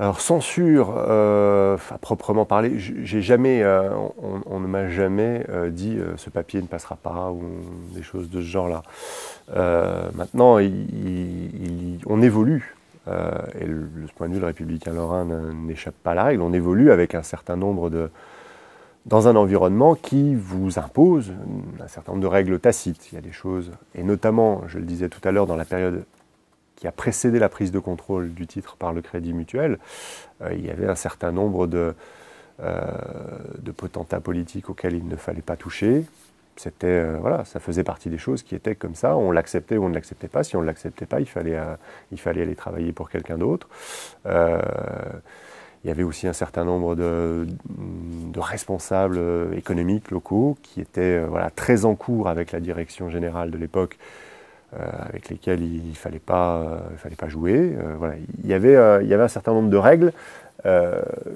Alors censure, à proprement parler, j'ai jamais, on ne m'a jamais dit ce papier ne passera pas ou des choses de ce genre-là. Maintenant, on évolue. Et de ce point de vue, le Républicain lorrain n'échappe pas à la règle. On évolue avec un certain nombre dans un environnement qui vous impose un certain nombre de règles tacites. Il y a des choses, et notamment, je le disais tout à l'heure, dans la période qui a précédé la prise de contrôle du titre par le Crédit Mutuel, il y avait un certain nombre de potentats politiques auxquels il ne fallait pas toucher. C'était, voilà, ça faisait partie des choses qui étaient comme ça. On l'acceptait ou on ne l'acceptait pas. Si on ne l'acceptait pas, il fallait aller travailler pour quelqu'un d'autre. Il y avait aussi un certain nombre de responsables économiques locaux qui étaient voilà, très en cours avec la direction générale de l'époque, avec lesquels il ne fallait pas jouer. Voilà. Il y avait un certain nombre de règles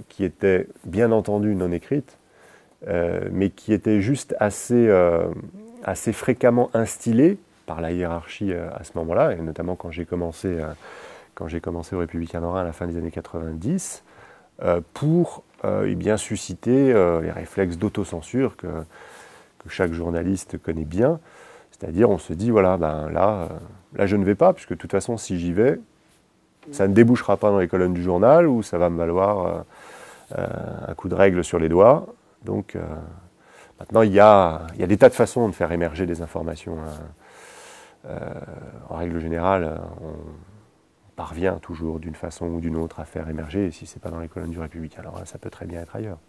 qui étaient bien entendu non écrites, mais qui étaient juste assez fréquemment instillées par la hiérarchie à ce moment-là, et notamment quand j'ai commencé au Républicain lorrain à la fin des années 90, pour eh bien susciter les réflexes d'autocensure que chaque journaliste connaît bien. C'est-à-dire, on se dit, voilà, ben là, je ne vais pas, puisque de toute façon, si j'y vais, ça ne débouchera pas dans les colonnes du journal, ou ça va me valoir un coup de règle sur les doigts. Donc, maintenant, il y a des tas de façons de faire émerger des informations. En règle générale, on parvient toujours d'une façon ou d'une autre à faire émerger, et si ce n'est pas dans les colonnes du Républicain, alors là, ça peut très bien être ailleurs.